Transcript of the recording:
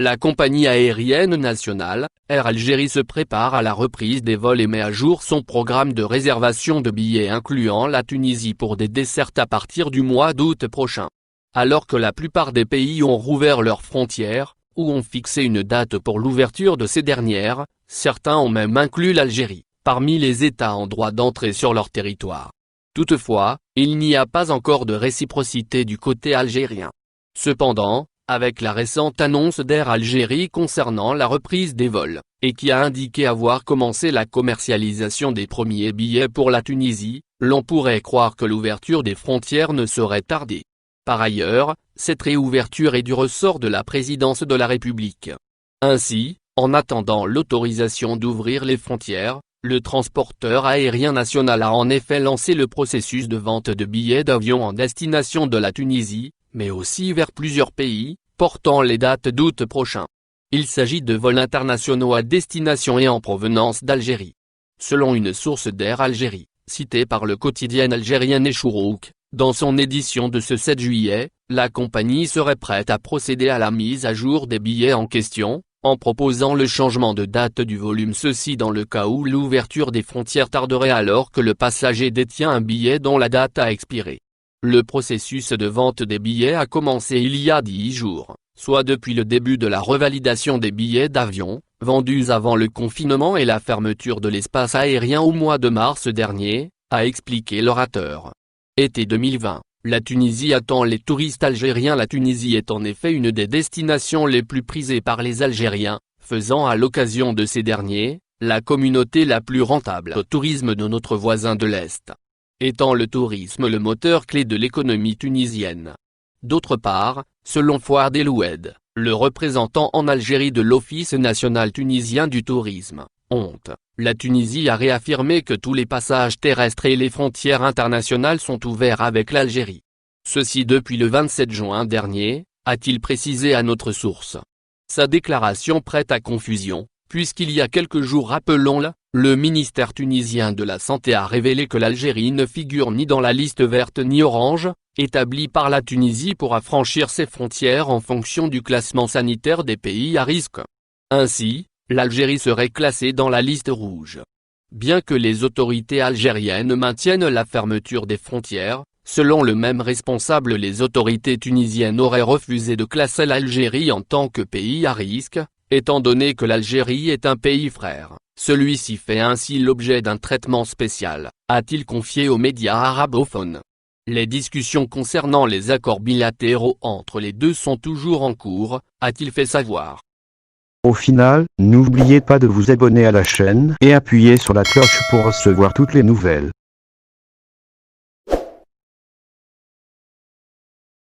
La compagnie aérienne nationale, Air Algérie se prépare à la reprise des vols et met à jour son programme de réservation de billets incluant la Tunisie pour des dessertes à partir du mois d'août prochain. Alors que la plupart des pays ont rouvert leurs frontières, ou ont fixé une date pour l'ouverture de ces dernières, certains ont même inclus l'Algérie, parmi les États en droit d'entrée sur leur territoire. Toutefois, il n'y a pas encore de réciprocité du côté algérien. Cependant, avec la récente annonce d'Air Algérie concernant la reprise des vols, et qui a indiqué avoir commencé la commercialisation des premiers billets pour la Tunisie, l'on pourrait croire que l'ouverture des frontières ne saurait tarder. Par ailleurs, cette réouverture est du ressort de la présidence de la République. Ainsi, en attendant l'autorisation d'ouvrir les frontières, le transporteur aérien national a en effet lancé le processus de vente de billets d'avion en destination de la Tunisie, mais aussi vers plusieurs pays, portant les dates d'août prochain. Il s'agit de vols internationaux à destination et en provenance d'Algérie. Selon une source d'Air Algérie, citée par le quotidien algérien Échourouk, dans son édition de ce 7 juillet, la compagnie serait prête à procéder à la mise à jour des billets en question, en proposant le changement de date du volume, ceci dans le cas où l'ouverture des frontières tarderait alors que le passager détient un billet dont la date a expiré. Le processus de vente des billets a commencé il y a 10 jours, soit depuis le début de la revalidation des billets d'avion, vendus avant le confinement et la fermeture de l'espace aérien au mois de mars dernier, a expliqué l'orateur. Été 2020, la Tunisie attend les touristes algériens. La Tunisie est en effet une des destinations les plus prisées par les Algériens, faisant à l'occasion de ces derniers, la communauté la plus rentable au tourisme de notre voisin de l'Est, étant le tourisme le moteur clé de l'économie tunisienne. D'autre part, selon Fouad Eloued, le représentant en Algérie de l'Office national tunisien du tourisme, honte, la Tunisie a réaffirmé que tous les passages terrestres et les frontières internationales sont ouverts avec l'Algérie. Ceci depuis le 27 juin dernier, a-t-il précisé à notre source. Sa déclaration prête à confusion, puisqu'il y a quelques jours, rappelons-le, le ministère tunisien de la Santé a révélé que l'Algérie ne figure ni dans la liste verte ni orange, établie par la Tunisie pour affranchir ses frontières en fonction du classement sanitaire des pays à risque. Ainsi, l'Algérie serait classée dans la liste rouge. Bien que les autorités algériennes maintiennent la fermeture des frontières, selon le même responsable, les autorités tunisiennes auraient refusé de classer l'Algérie en tant que pays à risque, étant donné que l'Algérie est un pays frère. Celui-ci fait ainsi l'objet d'un traitement spécial, a-t-il confié aux médias arabophones. Les discussions concernant les accords bilatéraux entre les deux sont toujours en cours, a-t-il fait savoir. Au final, n'oubliez pas de vous abonner à la chaîne et appuyer sur la cloche pour recevoir toutes les nouvelles.